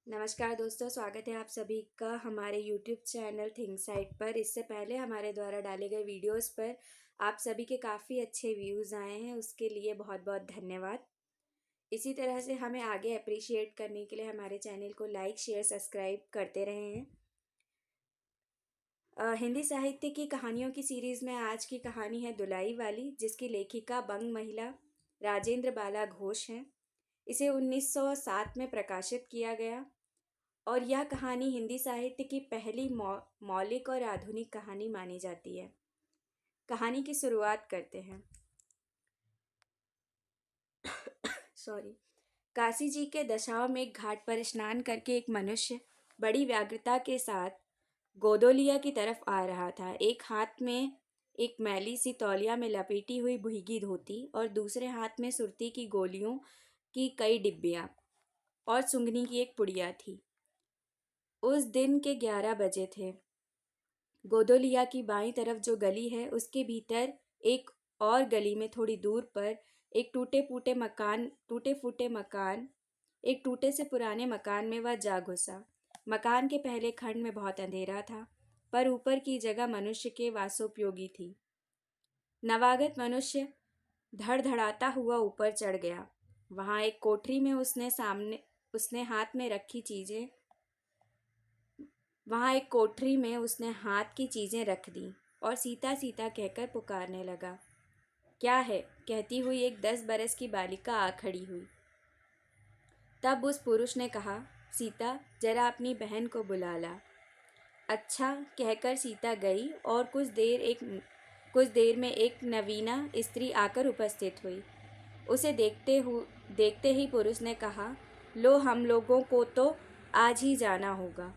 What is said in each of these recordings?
नमस्कार दोस्तों, स्वागत है आप सभी का हमारे YouTube चैनल थिंक साइट पर। इससे पहले हमारे द्वारा डाले गए वीडियोस पर आप सभी के काफ़ी अच्छे व्यूज़ आए हैं, उसके लिए बहुत बहुत धन्यवाद। इसी तरह से हमें आगे अप्रिशिएट करने के लिए हमारे चैनल को लाइक शेयर सब्सक्राइब करते रहें। हिंदी साहित्य की कहानियों की सीरीज़ में आज की कहानी है दुलाई वाली, जिसकी लेखिका बंग महिला राजेंद्र बाला घोष हैं। इसे 1907 में प्रकाशित किया गया और यह कहानी हिंदी साहित्य की पहली मौलिक और आधुनिक कहानी मानी जाती है। कहानी की शुरुआत करते हैं। सॉरी। काशी जी के दशाश्वमेध घाट पर स्नान करके एक मनुष्य बड़ी व्याग्रता के साथ गोदोलिया की तरफ आ रहा था। एक हाथ में एक मैली सी तौलिया में लपेटी हुई भीगी धोती और दूसरे हाथ में सुरती की गोलियों की कई डिब्बियां और सुंगनी की एक पुड़िया थी। उस दिन के 11 बजे थे। गोदोलिया की बाईं तरफ जो गली है, उसके भीतर एक और गली में थोड़ी दूर पर एक एक टूटे से पुराने मकान में वह जा घुसा। मकान के पहले खंड में बहुत अंधेरा था, पर ऊपर की जगह मनुष्य के वासोपयोगी थी। नवागत मनुष्य धड़धड़ाता हुआ ऊपर चढ़ गया। वहां एक कोठरी में उसने हाथ में रखी चीजें वहां एक कोठरी में उसने हाथ की चीजें रख दी और सीता सीता कहकर पुकारने लगा। क्या है? कहती हुई एक 10 बरस की बालिका आ खड़ी हुई। तब उस पुरुष ने कहा, सीता, जरा अपनी बहन को बुला ला। अच्छा कहकर सीता गई और कुछ देर में एक नवीना स्त्री आकर उपस्थित हुई। उसे देखते ही पुरुष ने कहा, लो, हम लोगों को तो आज ही जाना होगा।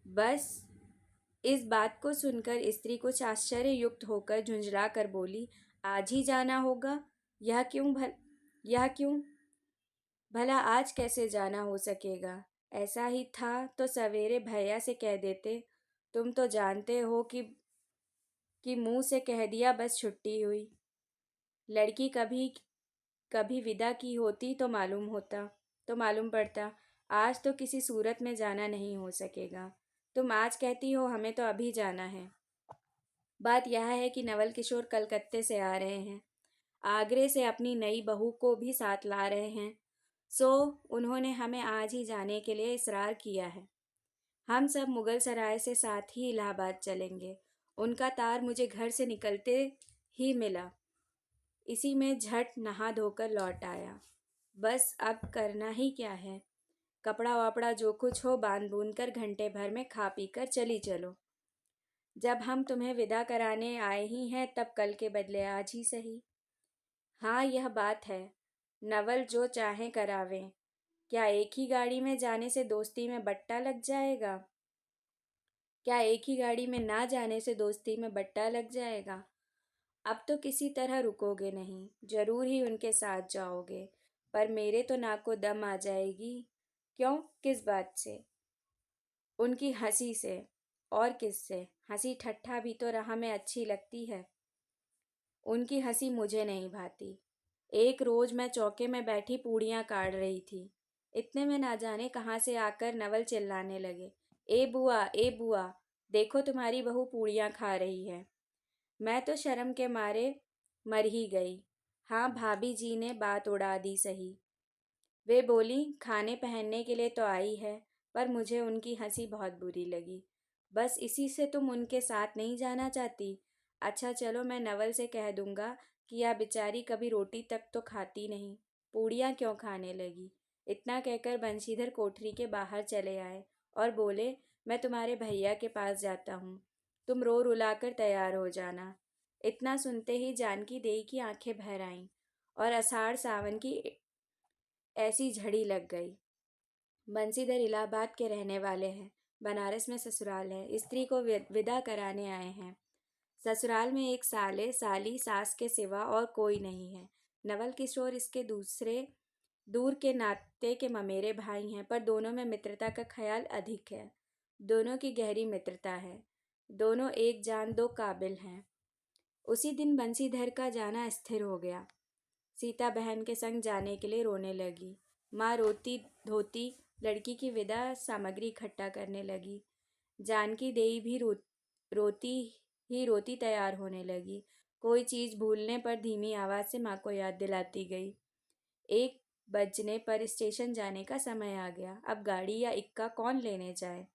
बस इस बात को सुनकर स्त्री कुछ आश्चर्ययुक्त होकर झुंझला कर बोली, आज ही जाना होगा? यह क्यों? भला आज कैसे जाना हो सकेगा? ऐसा ही था तो सवेरे भैया से कह देते। तुम तो जानते हो कि मुंह से कह दिया बस छुट्टी हुई। लड़की कभी कभी विदा की होती तो मालूम पड़ता। आज तो किसी सूरत में जाना नहीं हो सकेगा। तुम आज कहती हो हमें तो अभी जाना है। बात यह है कि नवल किशोर कलकत्ते से आ रहे हैं। आगरे से अपनी नई बहू को भी साथ ला रहे हैं। सो उन्होंने हमें आज ही जाने के लिए इसरार किया है। हम सब मुगल सराय से साथ ही इलाहाबाद चलेंगे। उनका तार मुझे घर से निकलते ही मिला। इसी में झट नहा धोकर लौट आया। बस अब करना ही क्या है? कपड़ा वपड़ा जो कुछ हो बांध बूंद कर घंटे भर में खा पी कर चली चलो। जब हम तुम्हें विदा कराने आए ही हैं, तब कल के बदले आज ही सही। हाँ, यह बात है। नवल जो चाहे करावें। क्या एक ही गाड़ी में जाने से दोस्ती में बट्टा लग जाएगा? क्या एक ही गाड़ी में ना जाने से दोस्ती में बट्टा लग जाएगा? अब तो किसी तरह रुकोगे नहीं, जरूर ही उनके साथ जाओगे। पर मेरे तो नाक को दम आ जाएगी। क्यों? किस बात से? उनकी हंसी से। और किससे? हंसी ठट्ठा भी तो राह में अच्छी लगती है। उनकी हंसी मुझे नहीं भाती। एक रोज मैं चौके में बैठी पूड़ियाँ काढ़ रही थी। इतने में ना जाने कहाँ से आकर नवल चिल्लाने लगे, ए बुआ, ए बुआ, देखो तुम्हारी बहू पूड़ियाँ खा रही है। मैं तो शर्म के मारे मर ही गई। हाँ, भाभी जी ने बात उड़ा दी सही। वे बोली, खाने पहनने के लिए तो आई है। पर मुझे उनकी हंसी बहुत बुरी लगी। बस इसी से तुम उनके साथ नहीं जाना चाहती? अच्छा चलो, मैं नवल से कह दूंगा कि यह बेचारी कभी रोटी तक तो खाती नहीं, पूड़ियाँ क्यों खाने लगी। इतना कहकर बंशीधर कोठरी के बाहर चले आए और बोले, मैं तुम्हारे भैया के पास जाता हूँ, तुम रो रुलाकर तैयार हो जाना। इतना सुनते ही जानकी देई की आंखें भर आईं और आषाढ़ सावन की ऐसी झड़ी लग गई। बंसीधर इलाहाबाद के रहने वाले हैं। बनारस में ससुराल है। स्त्री को विदा कराने आए हैं। ससुराल में एक साले साली सास के सिवा और कोई नहीं है। नवल किशोर इसके दूसरे दूर के नाते के ममेरे भाई हैं, पर दोनों में मित्रता का ख्याल अधिक है। दोनों की गहरी मित्रता है। दोनों एक जान दो काबिल हैं। उसी दिन बंसीधर का जाना स्थिर हो गया। सीता बहन के संग जाने के लिए रोने लगी। माँ रोती धोती लड़की की विदा सामग्री इकट्ठा करने लगी। जानकी देई भी रोती ही रोती तैयार होने लगी। कोई चीज भूलने पर धीमी आवाज से माँ को याद दिलाती गई। 1 बजने पर स्टेशन जाने का समय आ गया। अब गाड़ी या इक्का कौन लेने जाए।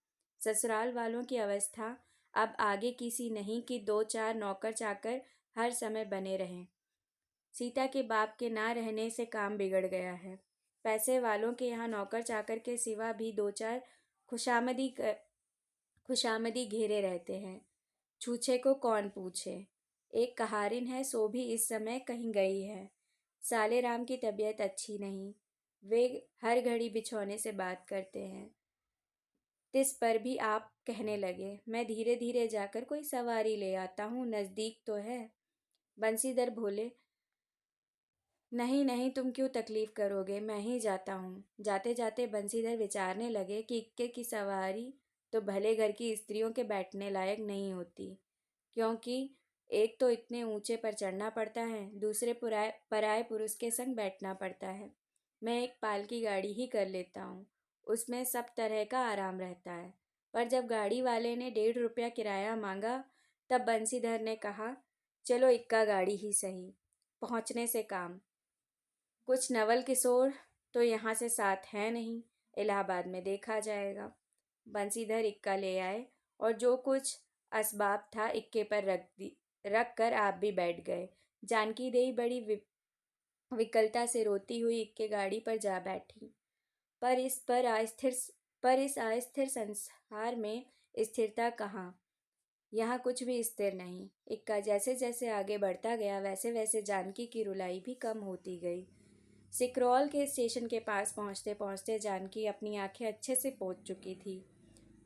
ससुराल वालों की अवस्था अब आगे किसी नहीं कि 2-4 नौकर चाकर हर समय बने रहें। सीता के बाप के ना रहने से काम बिगड़ गया है। पैसे वालों के यहाँ नौकर चाकर के सिवा भी 2-4 खुशामदी खुशामदी घेरे रहते हैं। छूछे को कौन पूछे। एक कहारिन है, सो भी इस समय कहीं गई है। साले राम की तबीयत अच्छी नहीं। वे हर घड़ी बिछौने से बात करते हैं। तिस पर भी आप कहने लगे, मैं धीरे धीरे जाकर कोई सवारी ले आता हूँ, नज़दीक तो है। बंसीधर भोले, नहीं नहीं, तुम क्यों तकलीफ करोगे, मैं ही जाता हूँ। जाते जाते बंसीधर विचारने लगे कि इक्के की सवारी तो भले घर की स्त्रियों के बैठने लायक नहीं होती, क्योंकि एक तो इतने ऊंचे पर चढ़ना पड़ता है, दूसरे पराए पुरुष के संग बैठना पड़ता है। मैं एक पाल की गाड़ी ही कर लेता हूँ, उसमें सब तरह का आराम रहता है। पर जब गाड़ी वाले ने 1.5 रुपया किराया मांगा, तब बंसीधर ने कहा, चलो इक्का गाड़ी ही सही, पहुँचने से काम। कुछ नवल किशोर तो यहाँ से साथ है नहीं, इलाहाबाद में देखा जाएगा। बंसीधर इक्का ले आए और जो कुछ असबाब था इक्के पर रख कर आप भी बैठ गए। जानकी देई बड़ी विकलता से रोती हुई इक्के गाड़ी पर जा बैठी। पर इस अस्थिर संसार में स्थिरता कहाँ। यहाँ कुछ भी स्थिर नहीं। इक्का जैसे जैसे आगे बढ़ता गया, वैसे वैसे जानकी की रुलाई भी कम होती गई। सिकरौल के स्टेशन के पास पहुंचते पहुंचते जानकी अपनी आंखें अच्छे से पोंछ चुकी थी।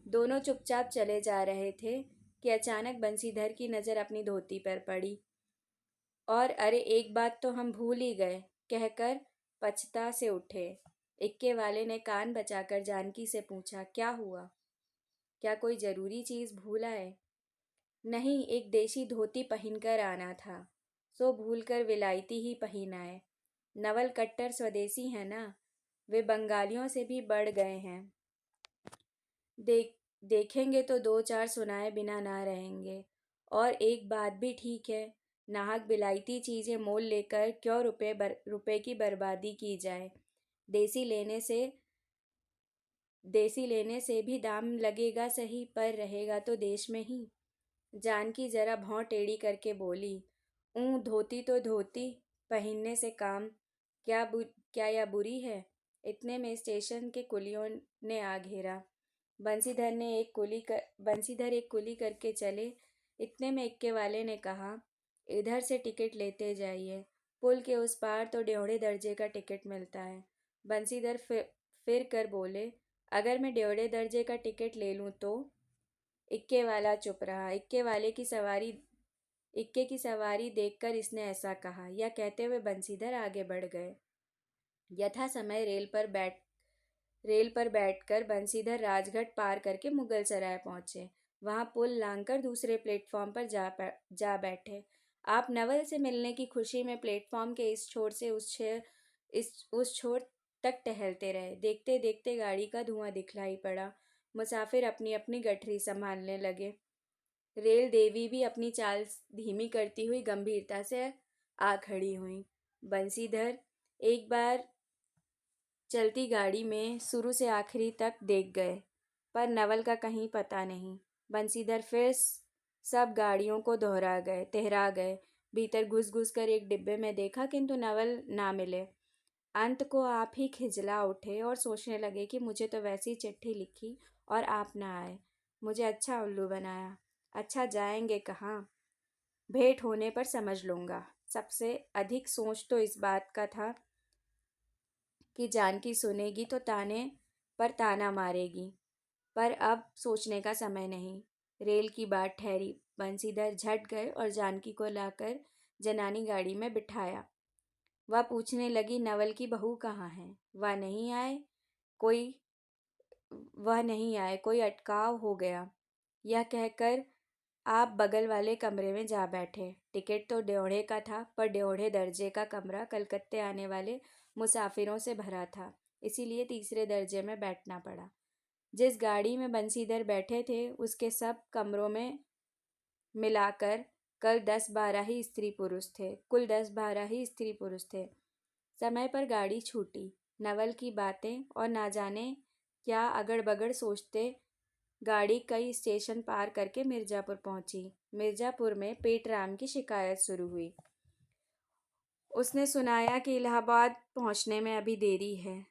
दोनों चुपचाप चले जा रहे थे कि अचानक बंसीधर की नज़र अपनी धोती पर पड़ी और अरे एक बात तो हम भूल ही गए कहकर पछता से उठे। इक्के वाले ने कान बचाकर जानकी से पूछा, क्या हुआ, क्या कोई जरूरी चीज़ भूल आए। नहीं, एक देशी धोती पहनकर आना था, सो भूलकर विलायती ही पहन आए। नवल कट्टर स्वदेशी है ना, वे बंगालियों से भी बढ़ गए हैं। देखेंगे तो 2-4 सुनाए बिना ना रहेंगे। और एक बात भी ठीक है, नाहक विलायती चीज़ें मोल लेकर क्यों रुपए की बर्बादी की जाए। देसी लेने से देसी लेने से भी दाम लगेगा सही, पर रहेगा तो देश में ही। जानकी जरा भौं टेढ़ी करके बोली, धोती तो धोती, पहनने से काम क्या यह बुरी है। इतने में स्टेशन के कुलियों ने आ घेरा। बंसीधर एक कुली करके चले। इतने में इक्के वाले ने कहा, इधर से टिकट लेते जाइए, पुल के उस पार तो 1.5 दर्जे का टिकट मिलता है। बंसीधर फिर कर बोले, अगर मैं 1.5 दर्जे का टिकट ले लूँ तो। इक्के वाला चुप रहा। इक्के की सवारी देखकर इसने ऐसा कहा। यह कहते हुए बंसीधर आगे बढ़ गए। यथा समय रेल पर बैठकर बंसीधर राजघाट पार करके मुगलसराय पहुंचे। वहां पुल लांघकर दूसरे प्लेटफॉर्म पर जा बैठे। आप नवल से मिलने की खुशी में प्लेटफॉर्म के इस छोर से उस छोर तक टहलते रहे। देखते देखते गाड़ी का धुआं दिखलाई पड़ा। मुसाफिर अपनी अपनी गठरी संभालने लगे। रेल देवी भी अपनी चाल धीमी करती हुई गंभीरता से आ खड़ी हुई। बंसीधर एक बार चलती गाड़ी में शुरू से आखिरी तक देख गए, पर नवल का कहीं पता नहीं। बंसीधर फिर सब गाड़ियों को तेहरा गए। भीतर घुस घुस कर एक डिब्बे में देखा, किंतु नवल ना मिले। अंत को आप ही खिजला उठे और सोचने लगे कि मुझे तो वैसी चिट्ठी लिखी और आप ना आए। मुझे अच्छा उल्लू बनाया। अच्छा, जाएंगे कहाँ, भेंट होने पर समझ लूँगा। सबसे अधिक सोच तो इस बात का था कि जानकी सुनेगी तो ताने पर ताना मारेगी, पर अब सोचने का समय नहीं। रेल की बात ठहरी। बंसीधर झट गए और जानकी को लाकर जनानी गाड़ी में बिठाया। वह पूछने लगी, नवल की बहू कहाँ है। कोई वह नहीं आए, कोई अटकाव हो गया। यह कहकर आप बगल वाले कमरे में जा बैठे। टिकट तो 1.5 का था, पर 1.5 दर्जे का कमरा कलकत्ते आने वाले मुसाफिरों से भरा था। इसीलिए तीसरे दर्जे में बैठना पड़ा। जिस गाड़ी में बंसीधर बैठे थे उसके सब कमरों में मिलाकर कुल 10-12 ही स्त्री पुरुष थे। समय पर गाड़ी छूटी। नवल की बातें और ना जाने क्या अगड़ बगड़ सोचते गाड़ी कई स्टेशन पार करके मिर्जापुर पहुंची। मिर्जापुर में पेटराम की शिकायत शुरू हुई। उसने सुनाया कि इलाहाबाद पहुंचने में अभी देरी है।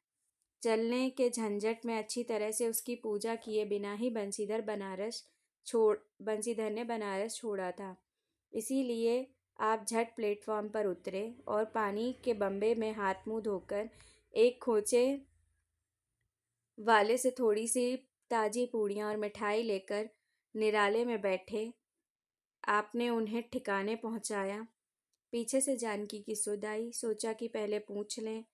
चलने के झंझट में अच्छी तरह से उसकी पूजा किए बिना ही बंसीधर ने बनारस छोड़ा था। इसीलिए आप झट प्लेटफॉर्म पर उतरे और पानी के बम्बे में हाथ मुंह धोकर एक खोचे वाले से थोड़ी सी ताजी पूड़ियाँ और मिठाई लेकर निराले में बैठे। आपने उन्हें ठिकाने पहुंचाया। पीछे से जानकी की सुध आई। सोचा कि पहले पूछ लें,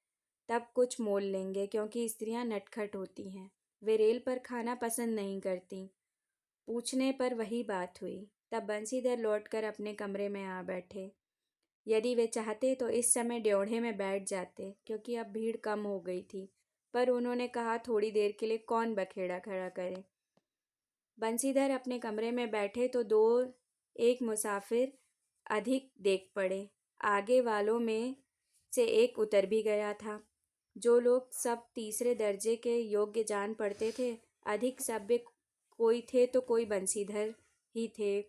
तब कुछ मोल लेंगे, क्योंकि स्त्रियां नटखट होती हैं। वे रेल पर खाना पसंद नहीं करती। पूछने पर वही बात हुई। तब बंसीधर लौटकर अपने कमरे में आ बैठे। यदि वे चाहते तो इस समय ड्योढ़े में बैठ जाते, क्योंकि अब भीड़ कम हो गई थी, पर उन्होंने कहा थोड़ी देर के लिए कौन बखेड़ा खड़ा करे। बंसीधर अपने कमरे में बैठे तो दो एक मुसाफिर अधिक देख पड़े। आगे वालों में से एक उतर भी गया था। जो लोग सब तीसरे दर्जे के योग्य जान पड़ते थे, अधिक सभ्य कोई थे तो कोई बंसीधर ही थे।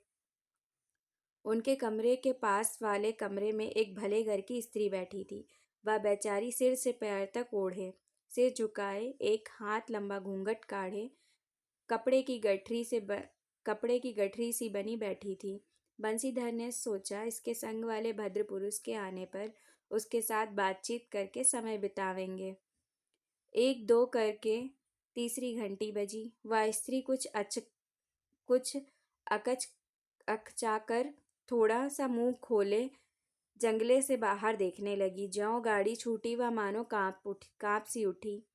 उनके कमरे के पास वाले कमरे में एक भले घर की स्त्री बैठी थी। वह बेचारी सिर से पैर तक ओढ़े, सिर झुकाए, एक हाथ लंबा घूंघट काढ़े, कपड़े की गठरी सी बनी बैठी थी। बंसीधर ने सोचा इसके संग वाले भद्र पुरुष के आने पर उसके साथ बातचीत करके समय बितावेंगे। एक दो करके तीसरी घंटी बजी। वह स्त्री कुछ अकचाकर थोड़ा सा मुंह खोले जंगले से बाहर देखने लगी। ज्यों गाड़ी छूटी वह मानो कांप सी उठी।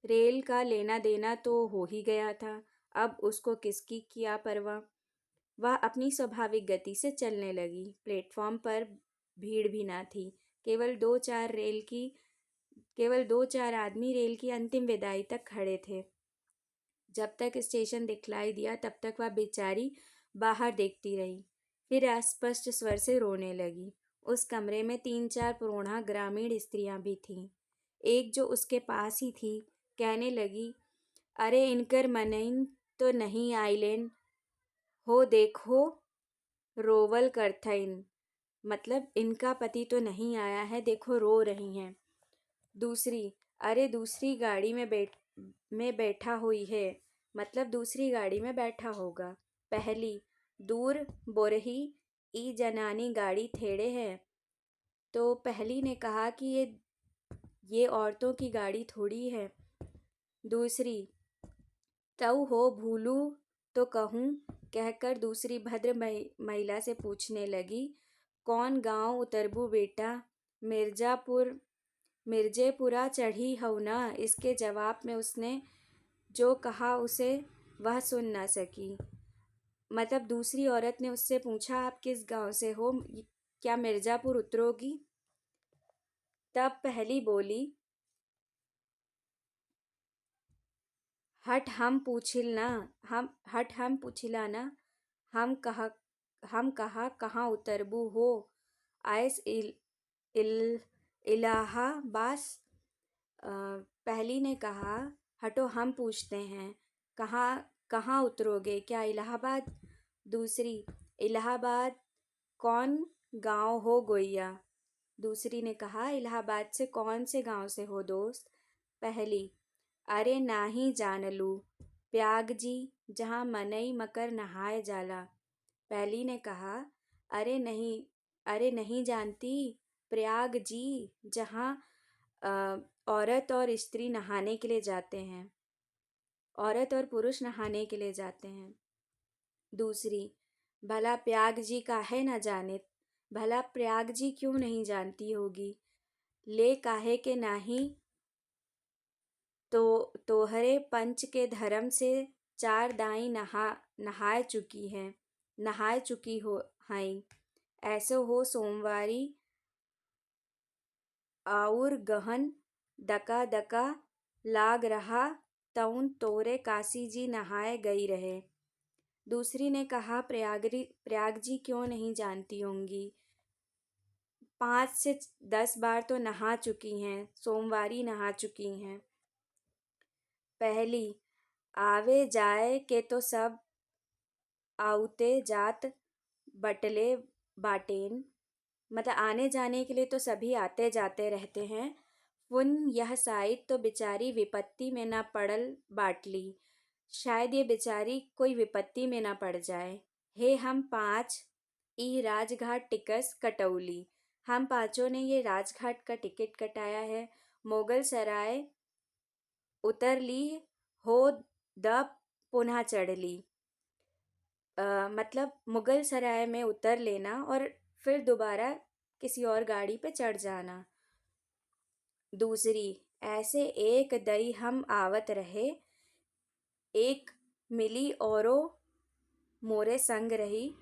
रेल का लेना देना तो हो ही गया था, अब उसको किसकी क्या परवाह। वह अपनी स्वाभाविक गति से चलने लगी। प्लेटफॉर्म पर भीड़ भी ना थी। केवल दो चार आदमी रेल की अंतिम विदाई तक खड़े थे। जब तक स्टेशन दिखलाई दिया तब तक वह बेचारी बाहर देखती रही। फिर अस्पष्ट स्वर से रोने लगी। उस कमरे में 3-4 प्रोढ़ा ग्रामीण स्त्रियां भी थीं। एक जो उसके पास ही थी कहने लगी, अरे इनकर मनइन तो नहीं आइलेन हो, देखो रोवल करथइन। मतलब इनका पति तो नहीं आया है, देखो रो रही हैं। दूसरी, अरे दूसरी गाड़ी में बैठा हुई है, मतलब दूसरी गाड़ी में बैठा होगा। पहली, दूर बोरही ई जनानी गाड़ी थेड़े है। तो पहली ने कहा कि ये औरतों की गाड़ी थोड़ी है। दूसरी, तऊ हो भूलू तो कहूँ, कहकर दूसरी भद्र महिला से पूछने लगी, कौन गांव उतरबू बेटा? मिर्जेपुरा चढ़ी हऊ ना? इसके जवाब में उसने जो कहा उसे वह सुन न सकी। मतलब दूसरी औरत ने उससे पूछा, आप किस गांव से हो, क्या मिर्जापुर उतरोगी? तब पहली बोली, हट हम पूछिला ना, हम कहा कहाँ उतरबू हो? आयस इलाहाबाद। पहली ने कहा, हटो हम पूछते हैं, कहाँ कहाँ उतरोगे, क्या इलाहाबाद? दूसरी, इलाहाबाद कौन गांव हो गोइया? दूसरी ने कहा, इलाहाबाद से कौन से गांव से हो दोस्त? पहली, अरे नाही जानलू, प्रयागजी, जहाँ मनई मकर नहाए जाला। पहली ने कहा, अरे नहीं जानती, प्रयाग जी, जहाँ औरत और स्त्री नहाने के लिए जाते हैं, औरत और पुरुष नहाने के लिए जाते हैं। दूसरी, भला प्रयाग जी काहे न जाने? भला प्रयाग जी क्यों नहीं जानती होगी? ले काहे के नाही? तो तोहरे पंच के धर्म से 4 दाई नहाए चुकी हो हाई। ऐसो हो सोमवारी आउर गहन दका दका लाग रहा तउन तोरे काशी जी नहाए गई रहे। दूसरी ने कहा, प्रयाग जी क्यों नहीं जानती होंगी, 5 से 10 बार तो नहा चुकी हैं, सोमवारी नहा चुकी हैं। पहली, आवे जाए के तो सब आउते जात बटले बाटेन, मतलब आने जाने के लिए तो सभी आते जाते रहते हैं। पुन यह साइड तो बेचारी विपत्ति में ना पड़ल बाटली, शायद ये बेचारी कोई विपत्ति में ना पड़ जाए। हे हम 5 ई राजघाट टिकस कटौली, हम पांचों ने ये राजघाट का टिकट कटाया है। मोगल सराय उतर ली हो द पुनः चढ़ ली, मतलब मुगल सराय में उतर लेना और फिर दोबारा किसी और गाड़ी पे चढ़ जाना। दूसरी, ऐसे एक दई हम आवत रहे, एक मिली औरो मोरे संग रही,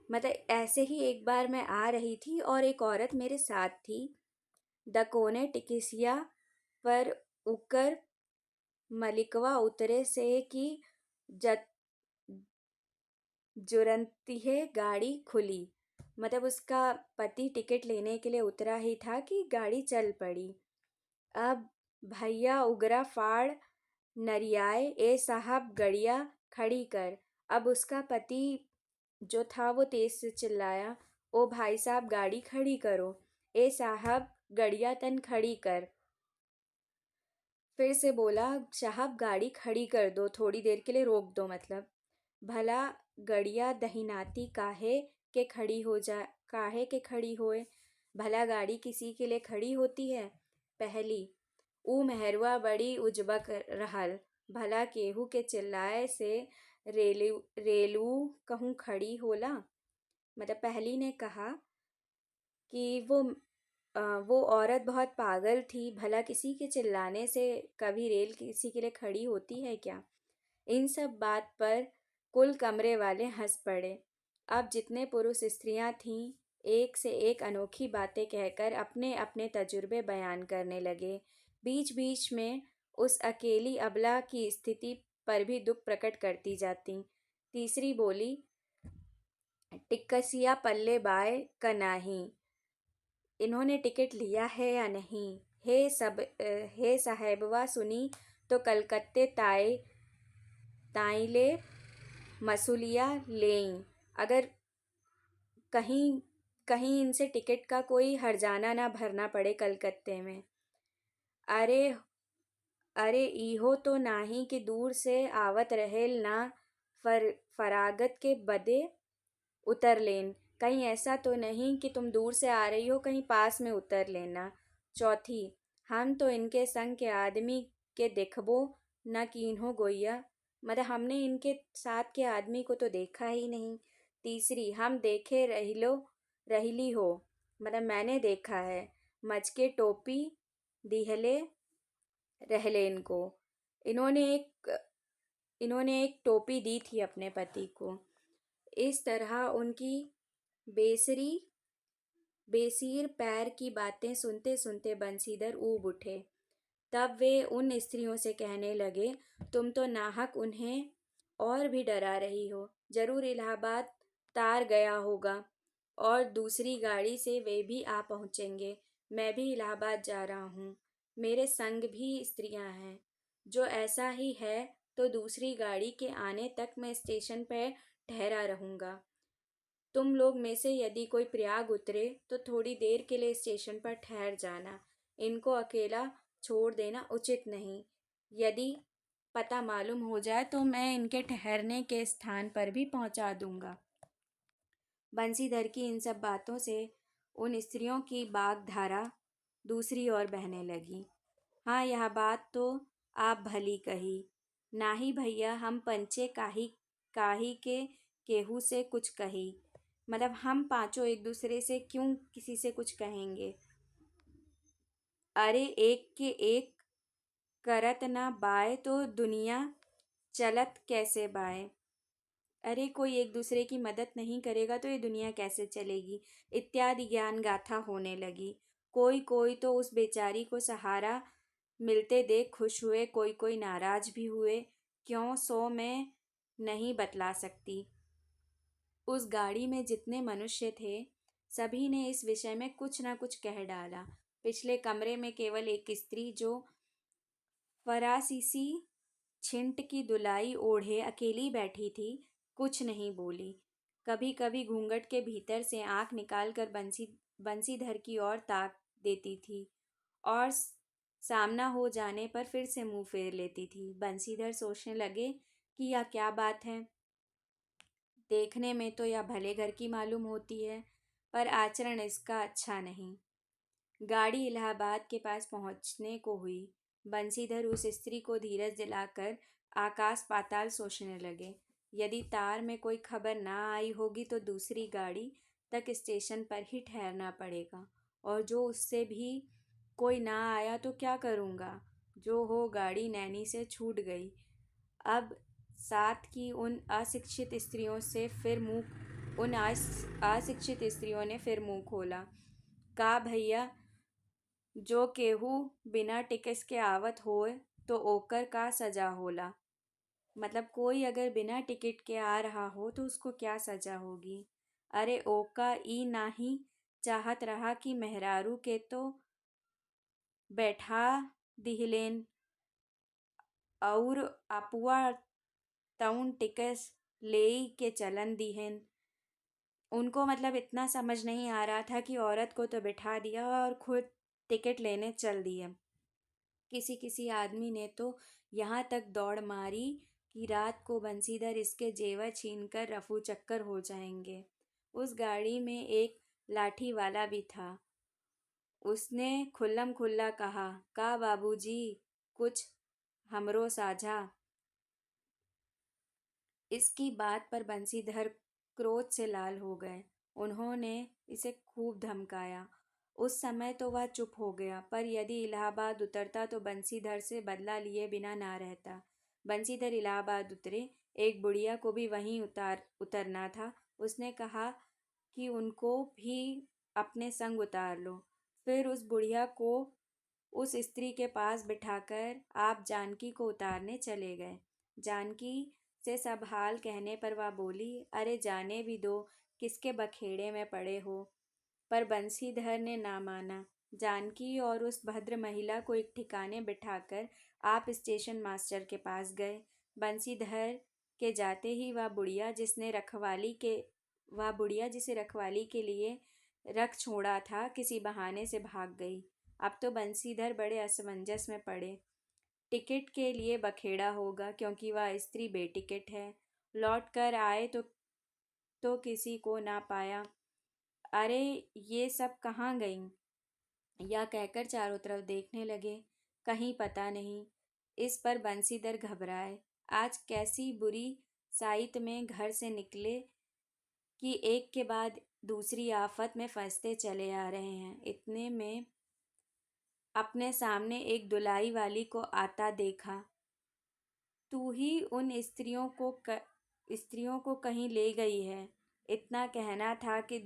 मतलब ऐसे ही एक बार मैं आ रही थी और एक औरत मेरे साथ थी। दकोने टिकिसिया पर उकर मलिकवा उतरे से कि जत जुरंतिहे गाड़ी खुली, मतलब उसका पति टिकट लेने के लिए उतरा ही था कि गाड़ी चल पड़ी। अब भैया उगरा फाड़ नरियाए, ए साहब गड़िया खड़ी कर। अब उसका पति जो था वो तेज से चिल्लाया, ओ भाई साहब गाड़ी खड़ी करो, ए साहब गड़िया तन खड़ी कर। फिर से बोला, साहब गाड़ी खड़ी कर दो, थोड़ी देर के लिए रोक दो, मतलब भला गड़िया दहिनाती काहे के खड़ी होए, भला गाड़ी किसी के लिए खड़ी होती है। पहली, ऊ मेहरुआ बड़ी उजबक रहल, भला केहू के चिल्लाए से रेलू कहूँ खड़ी होला। मतलब पहली ने कहा कि वो औरत बहुत पागल थी, भला किसी के चिल्लाने से कभी रेल किसी के लिए खड़ी होती है क्या। इन सब बात पर कुल कमरे वाले हंस पड़े। अब जितने पुरुष स्त्रियां थीं, एक से एक अनोखी बातें कहकर अपने अपने तजुर्बे बयान करने लगे। बीच बीच में उस अकेली अबला की स्थिति पर भी दुख प्रकट करती जाती। तीसरी बोली, टिक्कसिया पल्ले बाय का नाही, इन्होंने टिकट लिया है या नहीं। हे साहेबवा सुनी तो कलकत्ते ताइले मसूलिया लें, अगर कहीं कहीं इनसे टिकट का कोई हर्जाना ना भरना पड़े कलकत्ते में। अरे अरे इहो तो नाही कि दूर से आवत रहेल ना फरागत के बदे उतर लेन, कहीं ऐसा तो नहीं कि तुम दूर से आ रही हो, कहीं पास में उतर लेना। चौथी, हम तो इनके संग के आदमी के देखबो न कीन्हो गोइया, मतलब हमने इनके साथ के आदमी को तो देखा ही नहीं। तीसरी, हम देखे रहिली हो, मतलब मैंने देखा है, मचके टोपी दिहले रहले इनको, इन्होंने एक इन्होंने एक टोपी दी थी अपने पति को। इस तरह उनकी बेसरी बेसिर पैर की बातें सुनते सुनते बंसीधर ऊब उठे। तब वे उन स्त्रियों से कहने लगे, तुम तो नाहक उन्हें और भी डरा रही हो, जरूर इलाहाबाद तार गया होगा और दूसरी गाड़ी से वे भी आ पहुंचेंगे। मैं भी इलाहाबाद जा रहा हूँ, मेरे संग भी स्त्रियां हैं। जो ऐसा ही है तो दूसरी गाड़ी के आने तक मैं स्टेशन पर ठहरा रहूंगा। तुम लोग में से यदि कोई प्रयाग उतरे तो थोड़ी देर के लिए स्टेशन पर ठहर जाना, इनको अकेला छोड़ देना उचित नहीं। यदि पता मालूम हो जाए तो मैं इनके ठहरने के स्थान पर भी पहुंचा दूंगा। बंसीधर की इन सब बातों से उन स्त्रियों की बागधारा दूसरी ओर बहने लगी। हाँ, यह बात तो आप भली कही, नाही भैया हम पंचे काही के केहू से कुछ कही, मतलब हम पांचों एक दूसरे से क्यों किसी से कुछ कहेंगे। अरे एक के एक करत ना बाय तो दुनिया चलत कैसे बाय, अरे कोई एक दूसरे की मदद नहीं करेगा तो ये दुनिया कैसे चलेगी, इत्यादि ज्ञान गाथा होने लगी। कोई कोई तो उस बेचारी को सहारा मिलते देख खुश हुए, कोई कोई नाराज भी हुए। क्यों, सो मैं नहीं बतला सकती। उस गाड़ी में जितने मनुष्य थे, सभी ने इस विषय में कुछ न कुछ कह डाला। पिछले कमरे में केवल एक स्त्री, जो फरासीसी छिंट की दुलाई ओढ़े अकेली बैठी थी, कुछ नहीं बोली। कभी कभी घूंघट के भीतर से आंख निकालकर बंसीधर की ओर ताक देती थी, और सामना हो जाने पर फिर से मुंह फेर लेती थी। बंसीधर सोचने लगे कि यह क्या बात है। देखने में तो यह भले घर की मालूम होती है, पर आचरण इसका अच्छा नहीं। गाड़ी इलाहाबाद के पास पहुंचने को हुई। बंसीधर उस स्त्री को धीरज दिलाकर आकाश पाताल सोचने लगे। यदि तार में कोई खबर ना आई होगी तो दूसरी गाड़ी तक स्टेशन पर ही ठहरना पड़ेगा, और जो उससे भी कोई ना आया तो क्या करूँगा। जो हो, गाड़ी नैनी से छूट गई। अब साथ की उन अशिक्षित स्त्रियों ने फिर मुंह खोला। का भैया, जो केहू बिना टिकट के आवत होए तो ओकर का सजा होला। मतलब कोई अगर बिना टिकट के आ रहा हो तो उसको क्या सजा होगी। अरे ओका ई नाही चाहत रहा कि मेहरारू के तो बैठा दिहलेन, और अपुआ तउन टिकस लेई के चलन दिहन। उनको मतलब इतना समझ नहीं आ रहा था कि औरत को तो बिठा दिया और खुद टिकट लेने चल दिए। किसी किसी आदमी ने तो यहाँ तक दौड़ मारी कि रात को बंसीधर इसके जेवर छीनकर रफू चक्कर हो जाएंगे। उस गाड़ी में एक लाठी वाला भी था। उसने खुल्लम खुल्ला कहा, का बाबूजी, कुछ हमरो साझा। इसकी बात पर बंसीधर क्रोध से लाल हो गए। उन्होंने इसे खूब धमकाया। उस समय तो वह चुप हो गया, पर यदि इलाहाबाद उतरता तो बंसीधर से बदला लिए बिना ना रहता। बंसीधर इलाहाबाद उतरे। एक बुढ़िया को भी वहीं उतरना था। उसने कहा कि उनको भी अपने संग उतार लो। फिर उस बुढ़िया को उस स्त्री के पास बिठाकर आप जानकी को उतारने चले गए। जानकी से सब हाल कहने पर वह बोली, अरे जाने भी दो, किसके बखेड़े में पड़े हो। पर बंसीधर ने ना माना। जानकी और उस भद्र महिला को एक ठिकाने बिठाकर आप स्टेशन मास्टर के पास गए। बंसीधर के जाते ही वह बुढ़िया जिसे रखवाली के लिए रख छोड़ा था, किसी बहाने से भाग गई। अब तो बंसीधर बड़े असमंजस में पड़े। टिकट के लिए बखेड़ा होगा, क्योंकि वह स्त्री बेटिकट है। लौट कर आए तो किसी को ना पाया। अरे ये सब कहाँ गईं? यह कहकर चारों तरफ देखने लगे। कहीं पता नहीं। इस पर बंसीधर घबराए। आज कैसी बुरी साइत में घर से निकले कि एक के बाद दूसरी आफत में फंसते चले आ रहे हैं। इतने में अपने सामने एक दुलाई वाली को आता देखा। तू ही उन स्त्रियों को कहीं ले गई है। इतना कहना था कि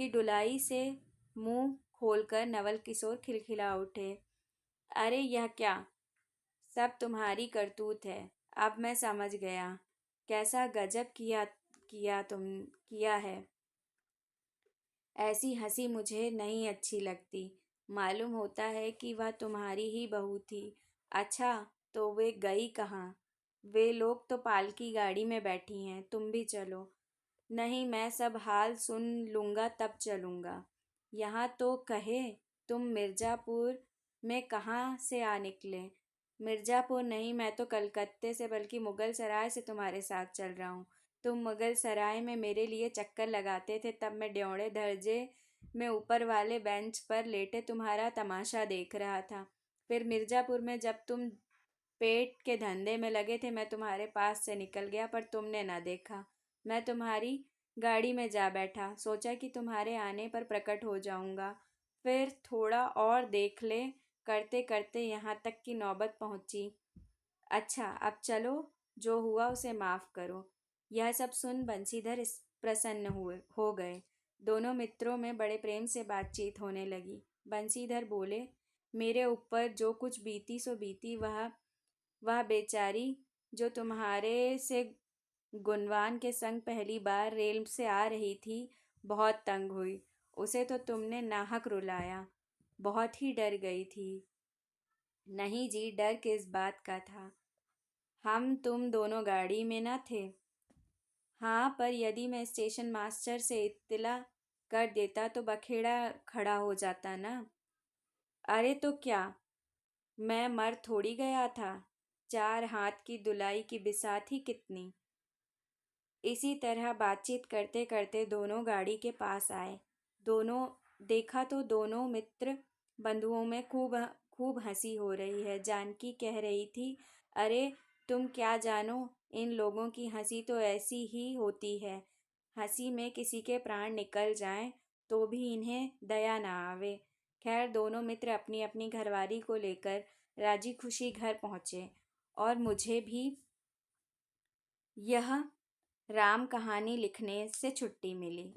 डुलाई से मुंह खोलकर नवल किशोर खिलखिला उठे। अरे यह क्या, सब तुम्हारी करतूत है। अब मैं समझ गया, कैसा गजब किया है। ऐसी हंसी मुझे नहीं अच्छी लगती। मालूम होता है कि वह तुम्हारी ही बहू थी। अच्छा, तो वे गई कहाँ? वे लोग तो पालकी गाड़ी में बैठी हैं, तुम भी चलो। नहीं, मैं सब हाल सुन लूँगा तब चलूँगा। यहाँ तो कहे, तुम मिर्ज़ापुर में कहाँ से आ निकले? मिर्ज़ापुर नहीं, मैं तो कलकत्ते से, बल्कि मुगल सराय से तुम्हारे साथ चल रहा हूँ। तुम मुगल सराय में मेरे लिए चक्कर लगाते थे, तब मैं ड्योढ़े दर्जे में ऊपर वाले बेंच पर लेटे तुम्हारा तमाशा देख रहा था। फिर मिर्ज़ापुर में जब तुम पेट के धंधे में लगे थे, मैं तुम्हारे पास से निकल गया, पर तुमने ना देखा। मैं तुम्हारी गाड़ी में जा बैठा, सोचा कि तुम्हारे आने पर प्रकट हो जाऊंगा। फिर थोड़ा और देख ले करते करते यहाँ तक की नौबत पहुंची। अच्छा, अब चलो, जो हुआ उसे माफ करो। यह सब सुन बंसीधर प्रसन्न हो गए। दोनों मित्रों में बड़े प्रेम से बातचीत होने लगी। बंसीधर बोले, मेरे ऊपर जो कुछ बीती सो बीती। वह बेचारी जो तुम्हारे से गुणवान के संग पहली बार रेल से आ रही थी, बहुत तंग हुई। उसे तो तुमने नाहक रुलाया। बहुत ही डर गई थी। नहीं जी, डर किस बात का था। हम तुम दोनों गाड़ी में न थे। हाँ, पर यदि मैं स्टेशन मास्टर से इत्तला कर देता तो बखेड़ा खड़ा हो जाता ना। अरे तो क्या, मैं मर थोड़ी गया था। 4 हाथ की दुलाई की बिसात ही कितनी। इसी तरह बातचीत करते करते दोनों गाड़ी के पास आए। दोनों देखा तो दोनों मित्र बंधुओं में खूब खूब हंसी हो रही है। जानकी कह रही थी, अरे तुम क्या जानो, इन लोगों की हंसी तो ऐसी ही होती है। हंसी में किसी के प्राण निकल जाएं तो भी इन्हें दया ना आवे। खैर, दोनों मित्र अपनी अपनी घरवाली को लेकर राजी खुशी घर पहुँचे और मुझे भी यह राम कहानी लिखने से छुट्टी मिली।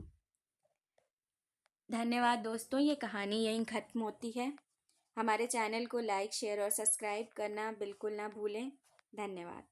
धन्यवाद दोस्तों, ये कहानी यहीं ख़त्म होती है। हमारे चैनल को लाइक, शेयर और सब्सक्राइब करना बिल्कुल ना भूलें। धन्यवाद।